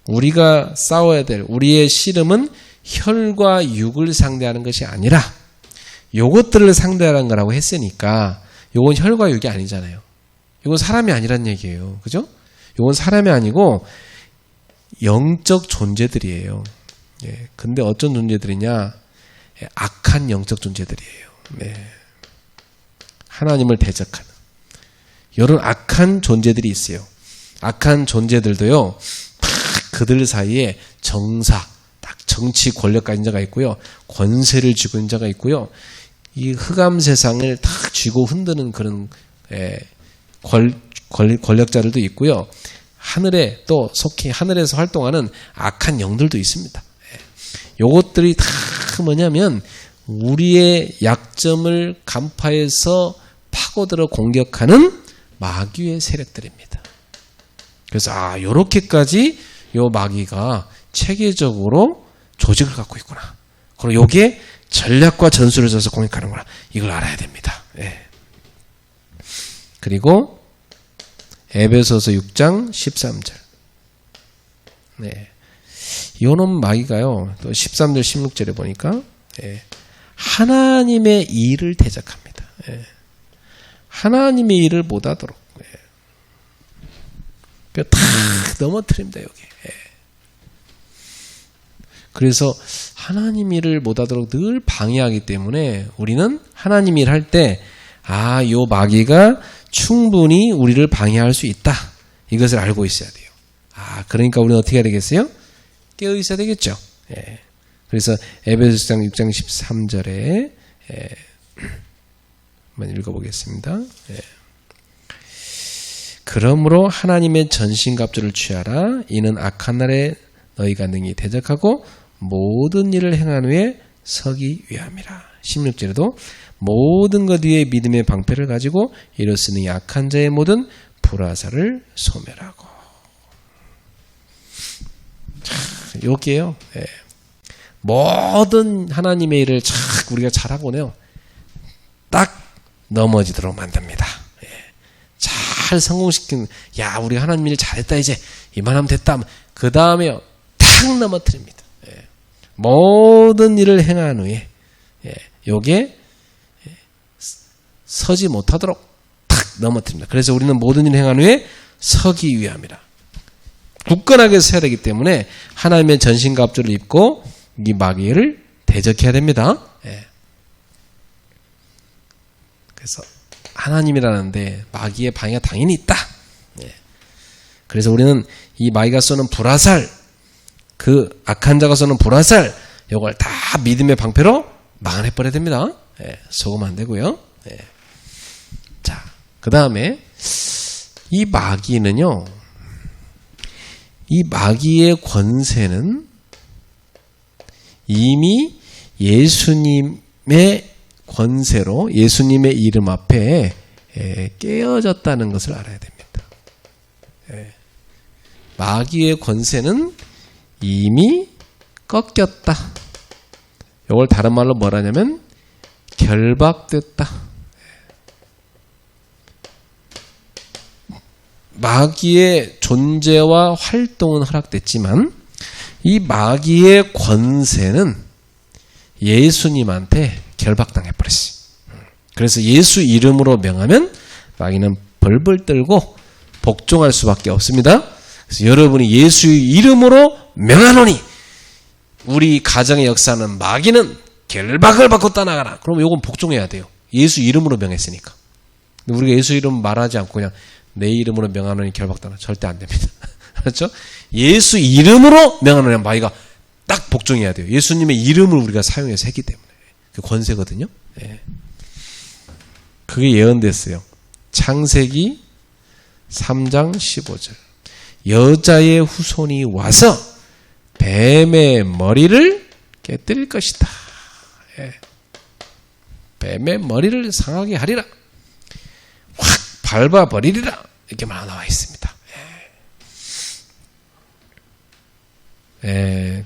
우리가 싸워야 될 우리의 씨름은 혈과 육을 상대하는 것이 아니라 요것들을 상대하는 거라고 했으니까 요건 혈과 육이 아니잖아요. 요건 사람이 아니란 얘기예요. 그죠? 요건 사람이 아니고 영적 존재들이에요. 예. 근데 어떤 존재들이냐? 예. 악한 영적 존재들이에요. 네. 하나님을 대적하는 이런 악한 존재들이 있어요. 악한 존재들도요, 그들 사이에 정사, 딱 정치 권력 가진 자가 있고요, 권세를 쥐고 있는 자가 있고요, 이 흑암 세상을 탁 쥐고 흔드는 그런 권력자들도 있고요, 하늘에 또 속히 하늘에서 활동하는 악한 영들도 있습니다. 요것들이 다 뭐냐면 우리의 약점을 간파해서 파고들어 공격하는 마귀의 세력들입니다. 그래서 요렇게까지 요 마귀가 체계적으로 조직을 갖고 있구나. 그리고 요게 전략과 전술을 써서 공격하는구나. 이걸 알아야 됩니다. 그리고 에베소서 6장 13절. 요놈 마귀가요. 또 13절 16절에 보니까 하나님의 일을 대적합니다. 하나님의 일을 못하도록 탁 넘어뜨립니다. 여기. 그래서 하나님 일을 못하도록 늘 방해하기 때문에 우리는 하나님 일 할 때 요 마귀가 충분히 우리를 방해할 수 있다. 이것을 알고 있어야 돼요. 그러니까 우리는 어떻게 해야 되겠어요? 깨어 있어야 되겠죠. 그래서 에베소서 6장 13절에 한번 읽어보겠습니다. 그러므로 하나님의 전신갑주를 취하라. 이는 악한 날에 너희가 능히 대적하고 모든 일을 행한 후에 서기 위함이라. 16절에도 모든 것 위에 믿음의 방패를 가지고 이로쓰니 악한 자의 모든 불화살을 소멸하고. 여기에요. 모든 하나님의 일을 우리가 잘하고는요. 딱 넘어지도록 만듭니다. 잘 성공시키는, 우리 하나님 일 잘했다, 이제 이만하면 됐다. 그 다음에요, 탁 넘어뜨립니다. 모든 일을 행한 후에 요게 서지 못하도록 탁 넘어뜨립니다. 그래서 우리는 모든 일을 행한 후에 서기 위함이라. 굳건하게 서야 되기 때문에 하나님의 전신갑주를 입고 이 마귀를 대적해야 됩니다. 그래서 하나님이라는데 마귀의 방해가 당연히 있다. 그래서 우리는 이 마귀가 쏘는 불화살, 그 악한 자가 쏘는 불화살, 이걸 다 믿음의 방패로 막아내버려야 됩니다. 속으면 안 되고요. 자, 그 다음에 이 마귀는요, 이 마귀의 권세는 이미 예수님의 권세로 예수님의 이름 앞에 깨어졌다는 것을 알아야 됩니다. 마귀의 권세는 이미 꺾였다. 이걸 다른 말로 뭐라냐면 결박됐다. 마귀의 존재와 활동은 허락됐지만 이 마귀의 권세는 예수님한테 결박당해버렸어요. 그래서 예수 이름으로 명하면 마귀는 벌벌 떨고 복종할 수밖에 없습니다. 그래서 여러분이 예수 이름으로 명하노니 우리 가정의 역사는 마귀는 결박을 받고 떠나가라. 그러면 이건 복종해야 돼요. 예수 이름으로 명했으니까. 근데 우리가 예수 이름 말하지 않고 그냥 내 이름으로 명하노니 결박당하라. 절대 안 됩니다. 그렇죠? 예수 이름으로 명하노니 마귀가 딱 복종해야 돼요. 예수님의 이름을 우리가 사용해서 했기 때문에. 그 권세거든요. 그게 예언됐어요. 창세기 3장 15절. 여자의 후손이 와서 뱀의 머리를 깨뜨릴 것이다. 뱀의 머리를 상하게 하리라. 확 밟아버리리라. 이렇게만 나와 있습니다.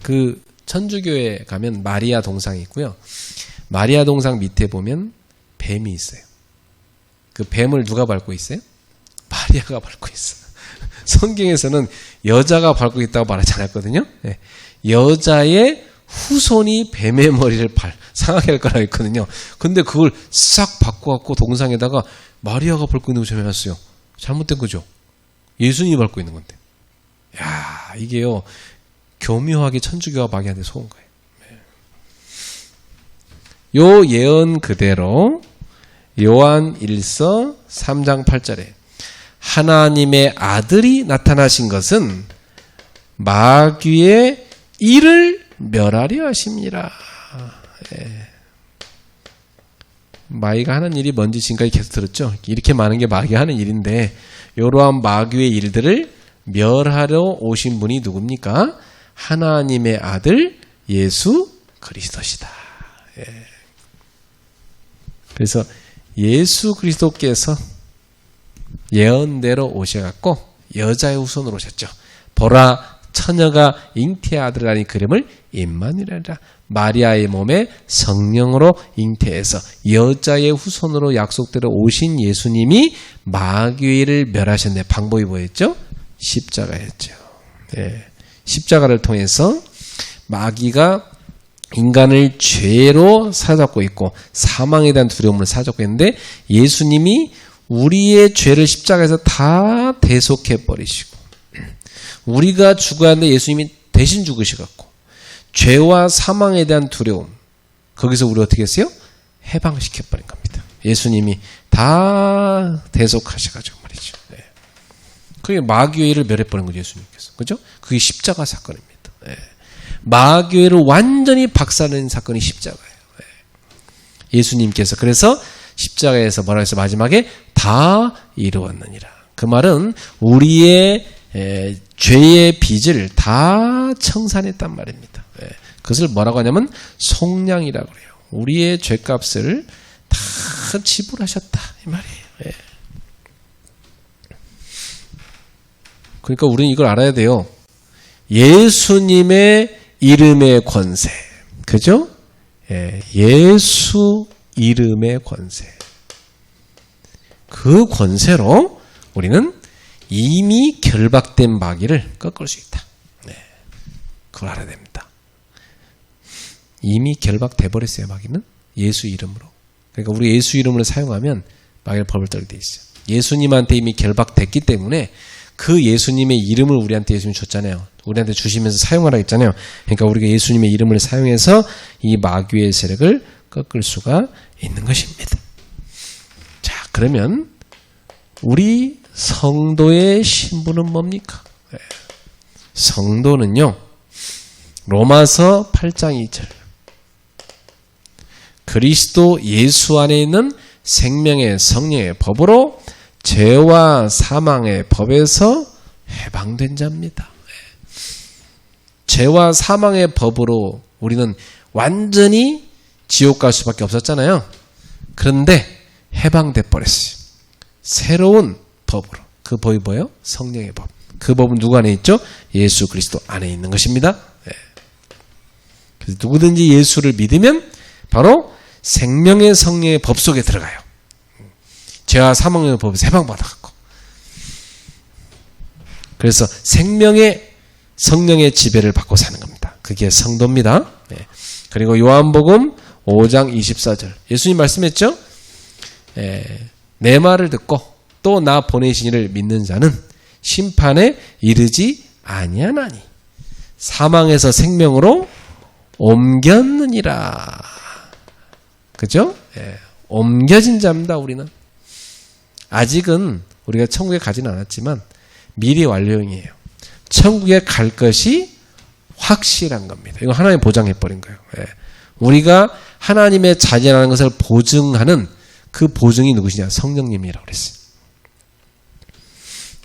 그 천주교에 가면 마리아 동상이 있고요. 마리아 동상 밑에 보면 뱀이 있어요. 그 뱀을 누가 밟고 있어요? 마리아가 밟고 있어요. 성경에서는 여자가 밟고 있다고 말하지 않았거든요. 여자의 후손이 뱀의 머리를 상하게 할 거라고 했거든요. 근데 그걸 싹 바꿔갖고 동상에다가 마리아가 밟고 있는 거 좀 해놨어요. 잘못된 거죠. 예수님이 밟고 있는 건데. 야, 이게요. 교묘하게 천주교와 마귀한테 속은 거예요. 요 예언 그대로 요한 1서 3장 8절에 하나님의 아들이 나타나신 것은 마귀의 일을 멸하려 하심이라. 마귀가 하는 일이 뭔지 지금까지 계속 들었죠. 이렇게 많은 게 마귀가 하는 일인데 이러한 마귀의 일들을 멸하러 오신 분이 누굽니까? 하나님의 아들 예수 그리스도시다. 예. 그래서 예수 그리스도께서 예언대로 오셔갖고 여자의 후손으로 오셨죠. 보라 처녀가 잉태의 아들을 낳으니 그름을 임마누엘이라. 마리아의 몸에 성령으로 잉태해서 여자의 후손으로 약속대로 오신 예수님이 마귀를 멸하셨네. 방법이 뭐였죠? 십자가였죠. 예. 십자가를 통해서 마귀가 인간을 죄로 사로잡고 있고 사망에 대한 두려움을 사로잡고 있는데 예수님이 우리의 죄를 십자가에서 다 대속해 버리시고 우리가 죽어야 하는데 예수님이 대신 죽으셔갖고 죄와 사망에 대한 두려움 거기서 우리 어떻게 했어요? 해방시켜버린 겁니다. 예수님이 다 대속하셔가지고 말이죠. 네. 그게 마귀의 일을 멸해버린 거죠. 예수님께서. 그죠? 그게 십자가 사건입니다. 네. 마귀를 완전히 박살낸 사건이 십자가예요. 네. 예수님께서 그래서 십자가에서 뭐라고 해서 마지막에 다 이루었느니라. 그 말은 우리의 죄의 빚을 다 청산했단 말입니다. 그것을 뭐라고 하냐면 속량이라고 그래요. 우리의 죄값을 다 지불하셨다 이 말이에요. 그러니까 우리는 이걸 알아야 돼요. 예수님의 이름의 권세, 그죠? 예수 이름의 권세. 그 권세로 우리는 이미 결박된 마귀를 꺾을 수 있다. 네. 그걸 알아야 됩니다. 이미 결박돼 버렸어요. 마귀는 예수 이름으로. 그러니까 우리 예수 이름을 사용하면 마귀를 벌벌 떨게 돼 있어요. 예수님한테 이미 결박됐기 때문에 그 예수님의 이름을 우리한테 예수님이 줬잖아요. 우리한테 주시면서 사용하라 했잖아요. 그러니까 우리가 예수님의 이름을 사용해서 이 마귀의 세력을 꺾을 수가 있는 것입니다. 자, 그러면 우리 성도의 신분은 뭡니까? 성도는요, 로마서 8장 2절. 그리스도 예수 안에 있는 생명의 성령의 법으로 죄와 사망의 법에서 해방된 자입니다. 죄와 사망의 법으로 우리는 완전히 지옥 갈 수밖에 없었잖아요. 그런데 해방돼 버렸어요. 새로운 법으로. 그 법이 뭐예요? 성령의 법. 그 법은 누구 안에 있죠? 예수 그리스도 안에 있는 것입니다. 그래서 누구든지 예수를 믿으면 바로 생명의 성령의 법 속에 들어가요. 죄와 사망의 법에서 해방받아갖고. 그래서 생명의 성령의 지배를 받고 사는 겁니다. 그게 성도입니다. 그리고 요한복음 5장 24절. 예수님 말씀했죠? 내 말을 듣고 또 나 보내신 이를 믿는 자는 심판에 이르지 아니하나니 사망에서 생명으로 옮겼느니라. 그죠? 옮겨진 자입니다. 우리는. 아직은 우리가 천국에 가지는 않았지만 미리 완료형이에요. 천국에 갈 것이 확실한 겁니다. 이거 하나님 보장해버린 거예요. 우리가 하나님의 자녀라는 것을 보증하는 그 보증이 누구시냐? 성령님이라고 그랬어요.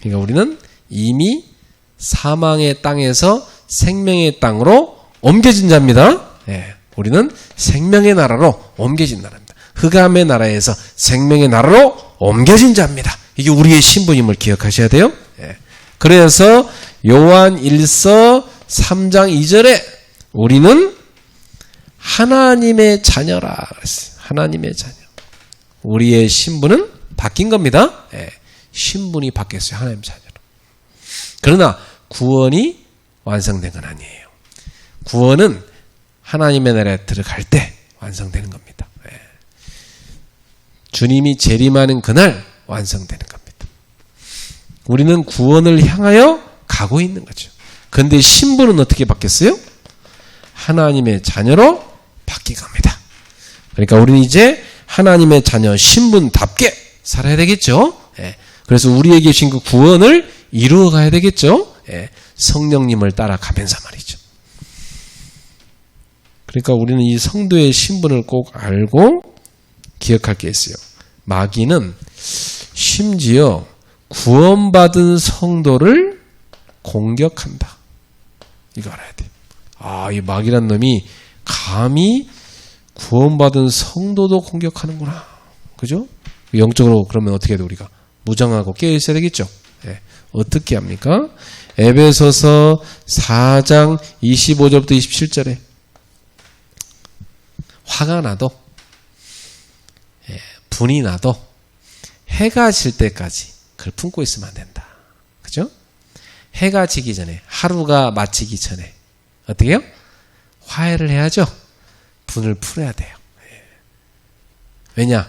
그러니까 우리는 이미 사망의 땅에서 생명의 땅으로 옮겨진 자입니다. 우리는 생명의 나라로 옮겨진 나라입니다. 흑암의 나라에서 생명의 나라로 옮겨진 자입니다. 이게 우리의 신분임을 기억하셔야 돼요. 그래서 요한 1서 3장 2절에 우리는 하나님의 자녀라 그랬어요. 하나님의 자녀. 우리의 신분은 바뀐 겁니다. 신분이 바뀌었어요. 하나님 자녀로. 그러나 구원이 완성된 건 아니에요. 구원은 하나님의 나라에 들어갈 때 완성되는 겁니다. 주님이 재림하는 그날 완성되는 겁니다. 우리는 구원을 향하여 가고 있는 거죠. 그런데 신분은 어떻게 바뀌었어요? 하나님의 자녀로 바뀐 겁니다. 그러니까 우리는 이제 하나님의 자녀 신분답게 살아야 되겠죠. 그래서 우리에게 주신 그 구원을 이루어 가야 되겠죠. 성령님을 따라가면서 말이죠. 그러니까 우리는 이 성도의 신분을 꼭 알고 기억할 게 있어요. 마귀는 심지어 구원받은 성도를 공격한다. 이거 알아야 돼. 이 마귀란 놈이 감히 구원받은 성도도 공격하는구나. 그죠? 영적으로 그러면 어떻게 해야 돼, 우리가? 무장하고 깨어 있어야 되겠죠? 네. 어떻게 합니까? 에베소서 4장 25절부터 27절에 화가 나도, 분이 나도 해가 질 때까지 그걸 품고 있으면 안 된다. 그죠? 해가 지기 전에, 하루가 마치기 전에 어떻게 해요? 화해를 해야죠. 분을 풀어야 돼요. 왜냐?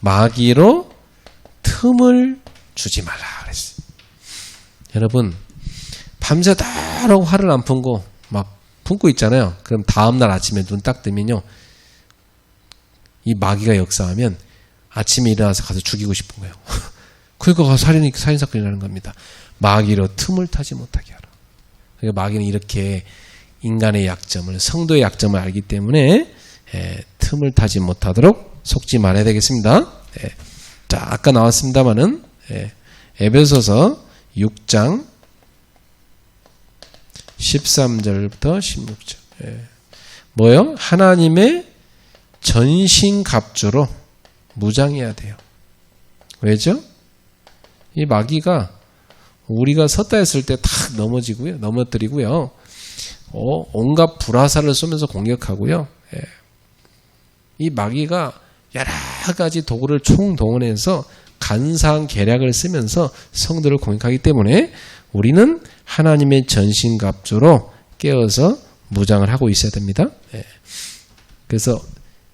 마귀로 틈을 주지 말라 그랬어요. 여러분, 밤새도록 화를 안 품고 막 품고 있잖아요. 그럼 다음날 아침에 눈 딱 뜨면요, 이 마귀가 역사하면 아침에 일어나서 가서 죽이고 싶은 거예요. 그러니까 살인사건이 나는 겁니다. 마귀로 틈을 타지 못하게 하라. 그러니까 마귀는 이렇게 인간의 약점을, 성도의 약점을 알기 때문에 틈을 타지 못하도록 속지 말아야 되겠습니다. 자, 아까 나왔습니다마는 에베소서 6장 13절부터 16절. 뭐요? 하나님의 전신갑주로 무장해야 돼요. 왜죠? 이 마귀가 우리가 섰다 했을 때 탁 넘어지고요, 넘어뜨리고요, 온갖 불화살을 쏘면서 공격하고요. 이 마귀가 여러 가지 도구를 총동원해서 간사한 계략을 쓰면서 성도를 공격하기 때문에 우리는 하나님의 전신갑주로 깨어서 무장을 하고 있어야 됩니다. 그래서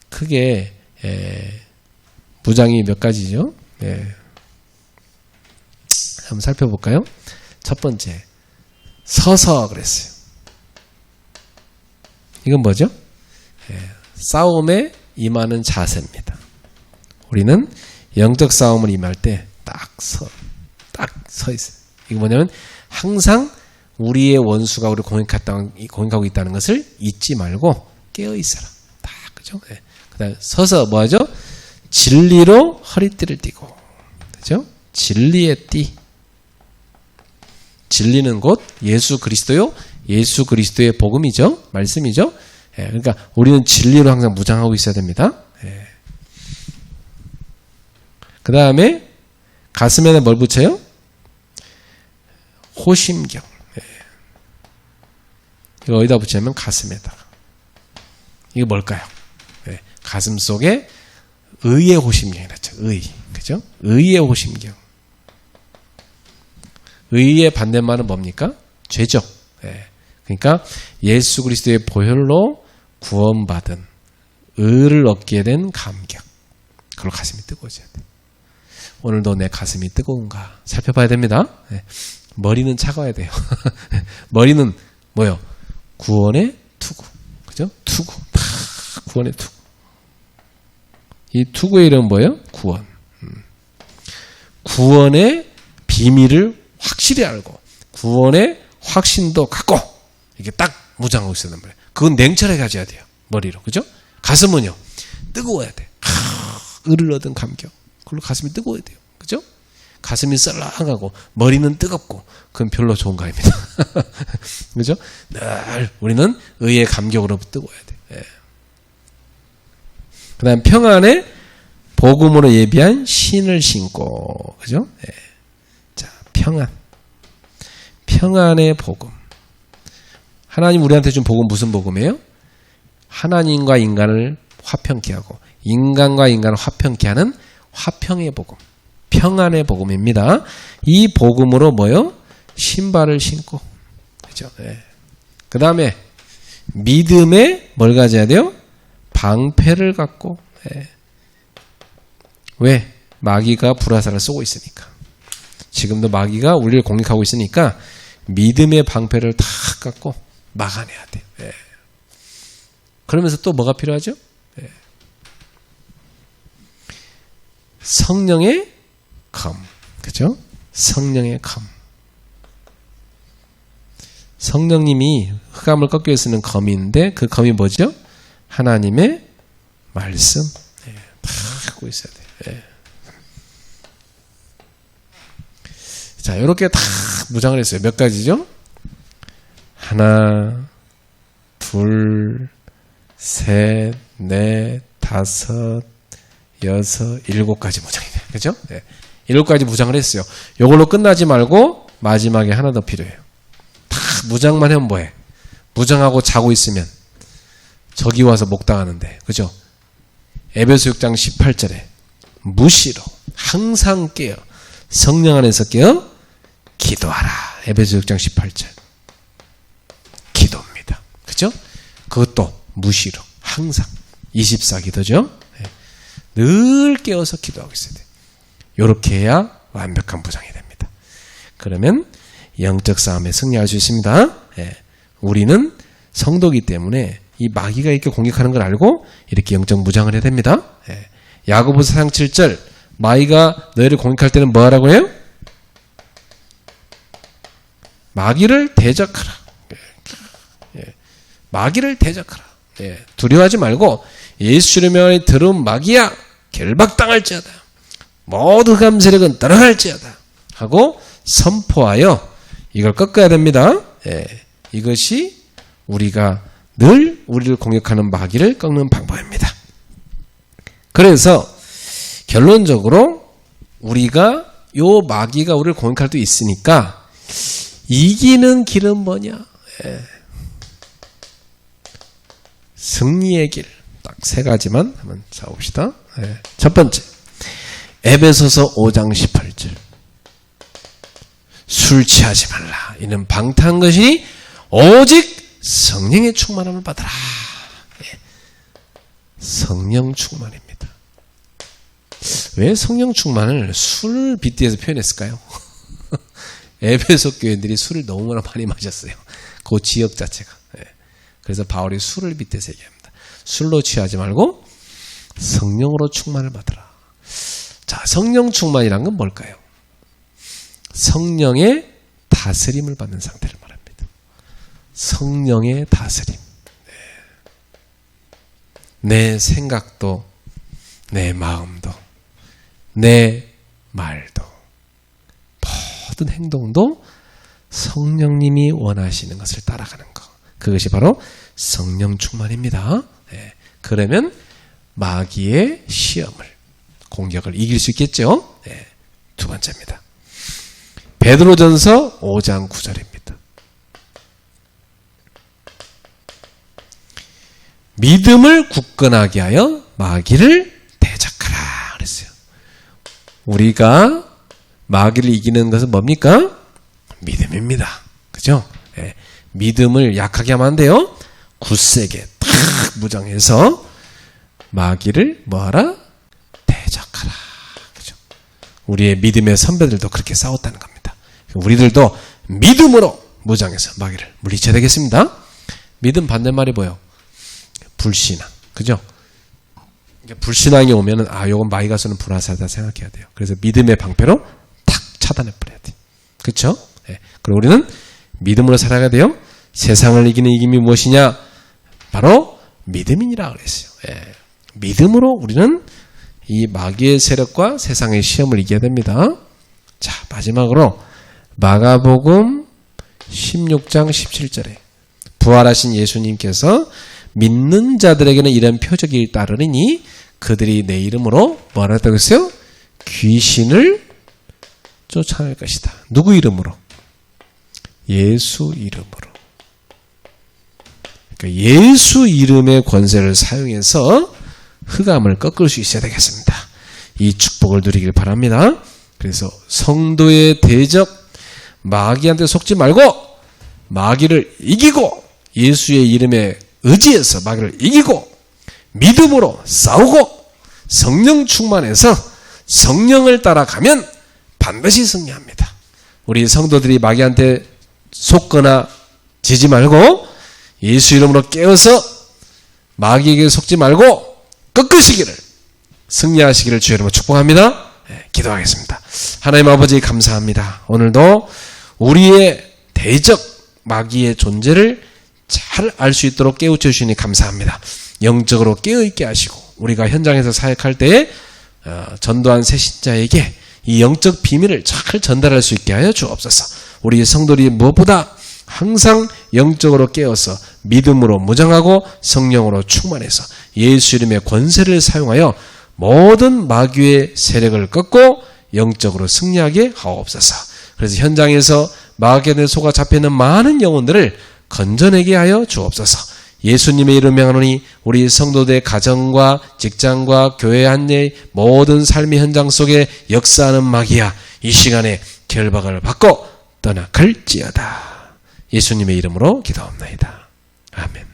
크게 무장이 몇 가지죠? 한번 살펴볼까요? 첫 번째, 서서 그랬어요. 이건 뭐죠? 싸움에 임하는 자세입니다. 우리는 영적 싸움을 임할 때 딱 서 있어요. 이거 뭐냐면 항상 우리의 원수가 우리를 공격하고 있다는 것을 잊지 말고 깨어 있어라. 딱, 그죠? 그다음 서서 뭐 하죠? 진리로 허리띠를 띠고, 그죠? 진리의 띠. 진리는 곧 예수 그리스도요. 예수 그리스도의 복음이죠. 말씀이죠. 그러니까 우리는 진리로 항상 무장하고 있어야 됩니다. 그 다음에 가슴에는 뭘 붙여요? 호심경. 이거 어디다 붙이냐면 가슴에다가. 이거 뭘까요? 가슴 속에 의의 호심경이 났죠. 의. 그죠? 의의 호심경. 의의 반대말은 뭡니까? 죄죠. 그러니까 예수 그리스도의 보혈로 구원받은 의를 얻게 된 감격. 그걸로 가슴이 뜨거워져야 돼. 오늘도 내 가슴이 뜨거운가 살펴봐야 됩니다. 머리는 차가워야 돼요. 머리는 뭐요? 구원의 투구. 그죠? 투구. 구원의 투구. 이 투구의 이름은 뭐예요? 구원. 구원의 비밀을 확실히 알고 구원의 확신도 갖고 이게 딱 무장하고 있어야 된단 말이에요. 그건 냉철하게 가져야 돼요. 머리로. 그죠? 가슴은요, 뜨거워야 돼. 의를 얻은 감격. 그걸로 가슴이 뜨거워야 돼요. 그죠? 가슴이 썰렁하고 머리는 뜨겁고 그건 별로 좋은 거 아닙니다. 그죠? 늘 우리는 의의 감격으로 뜨거워야 돼. 그 다음 평안의 복음으로 예비한 신을 신고. 그죠? 자, 평안. 평안의 복음. 하나님 우리한테 준 복음 무슨 복음이에요? 하나님과 인간을 화평케 하고 인간과 인간을 화평케 하는 화평의 복음. 평안의 복음입니다. 이 복음으로 뭐요? 신발을 신고. 그죠? 그 다음에 믿음에 뭘 가져야 돼요? 방패를 갖고. 왜? 마귀가 불화살을 쏘고 있으니까. 지금도 마귀가 우리를 공격하고 있으니까 믿음의 방패를 다 갖고 막아내야 돼. 그러면서 또 뭐가 필요하죠? 성령의 검. 그죠? 성령의 검. 성령님이 흑암을 꺾기 위해 쓰는 검인데 그 검이 뭐죠? 하나님의 말씀. 다 갖고 있어야 돼. 자, 이렇게 다 무장을 했어요. 몇 가지죠? 하나, 둘, 셋, 넷, 다섯, 여섯, 7가지 무장이 돼요. 그죠? 네. 7가지 무장을 했어요. 이걸로 끝나지 말고 마지막에 하나 더 필요해요. 다 무장만 하면 뭐해? 무장하고 자고 있으면 저기 와서 목당하는데, 그죠? 에베소 6장 18절에 무시로 항상 깨어 성령 안에서 깨어 기도하라. 에베소 6장 18절. 기도입니다. 그죠? 그것도 무시로 항상 24기도죠. 늘 깨어서 기도하고 있어야 돼요. 이렇게 해야 완벽한 무장이 됩니다. 그러면 영적 싸움에 승리할 수 있습니다. 우리는 성도이기 때문에 이 마귀가 이렇게 공격하는 걸 알고 이렇게 영적 무장을 해야 됩니다. 야고보서 4장 7절 마귀가 너희를 공격할 때는 뭐 하라고 해요? 마귀를 대적하라. 마귀를 대적하라. 두려워하지 말고 예수 이름에 들은 마귀야 결박당할지어다. 모든 흑암 세력은 떠나갈지어다 하고 선포하여 이걸 꺾어야 됩니다. 이것이 우리가 늘 우리를 공격하는 마귀를 꺾는 방법입니다. 그래서 결론적으로 우리가 요 마귀가 우리를 공격할 수 있으니까 이기는 길은 뭐냐? 승리의 길. 딱 3가지만 한번 잡읍시다. 첫 번째. 에베소서 5장 18절. 술 취하지 말라. 이는 방탕한 것이니 오직 성령의 충만함을 받아라. 성령 충만입니다. 왜 성령 충만을 술 빗대서 표현했을까요? 에베소 교인들이 술을 너무나 많이 마셨어요. 그 지역 자체가. 그래서 바울이 술을 빗대서 얘기합니다. 술로 취하지 말고 성령으로 충만을 받으라. 자, 성령 충만이란 건 뭘까요? 성령의 다스림을 받는 상태를 말합니다. 성령의 다스림. 내 생각도, 내 마음도, 내 말도, 모든 행동도 성령님이 원하시는 것을 따라가는 것. 그것이 바로 성령 충만입니다. 그러면 마귀의 시험을, 공격을 이길 수 있겠죠. 두 번째입니다. 베드로전서 5장 9절입니다. 믿음을 굳건하게 하여 마귀를 대적하라 그랬어요. 우리가 마귀를 이기는 것은 뭡니까? 믿음입니다. 그죠? 믿음을 약하게 하면 안 돼요. 굳세게 탁 무장해서 마귀를 뭐하라? 대적하라. 그죠? 우리의 믿음의 선배들도 그렇게 싸웠다는 겁니다. 우리들도 믿음으로 무장해서 마귀를 물리쳐야 되겠습니다. 믿음 반대말이 뭐예요? 불신앙. 그죠? 불신앙이 오면은, 요건 마귀가 쏘는 불화살이다 생각해야 돼요. 그래서 믿음의 방패로 탁 차단해버려야 돼요. 그쵸? 그리고 우리는 믿음으로 살아가야 돼요. 세상을 이기는 이김이 무엇이냐? 바로 믿음이니라 그랬어요. 믿음으로 우리는 이 마귀의 세력과 세상의 시험을 이겨야 됩니다. 자, 마지막으로 마가복음 16장 17절에 부활하신 예수님께서 믿는 자들에게는 이런 표적이 따르니 그들이 내 이름으로 뭐라 했다고 했어요? 귀신을 쫓아낼 것이다. 누구 이름으로? 예수 이름으로. 그러니까 예수 이름의 권세를 사용해서 흑암을 꺾을 수 있어야 되겠습니다. 이 축복을 누리길 바랍니다. 그래서 성도의 대적, 마귀한테 속지 말고 마귀를 이기고 예수의 이름에 의지해서 마귀를 이기고 믿음으로 싸우고 성령 충만해서 성령을 따라가면 반드시 승리합니다. 우리 성도들이 마귀한테 속거나 지지 말고 예수 이름으로 깨어서 마귀에게 속지 말고 꺾으시기를, 승리하시기를 주의 이름으로 축복합니다. 기도하겠습니다. 하나님 아버지 감사합니다. 오늘도 우리의 대적 마귀의 존재를 잘 알 수 있도록 깨우쳐 주시니 감사합니다. 영적으로 깨어있게 하시고 우리가 현장에서 사역할 때에 전도한 새신자에게 이 영적 비밀을 잘 전달할 수 있게 하여 주옵소서. 우리 성도들이 무엇보다 항상 영적으로 깨어서 믿음으로 무장하고 성령으로 충만해서 예수 이름의 권세를 사용하여 모든 마귀의 세력을 꺾고 영적으로 승리하게 하옵소서. 그래서 현장에서 마귀의 속아 잡혀있는 많은 영혼들을 건져내게 하여 주옵소서. 예수님의 이름 명하노니 우리 성도들의 가정과 직장과 교회 안내 모든 삶의 현장 속에 역사하는 마귀야, 이 시간에 결박을 받고 떠나갈지어다. 예수님의 이름으로 기도합나이다. 아멘.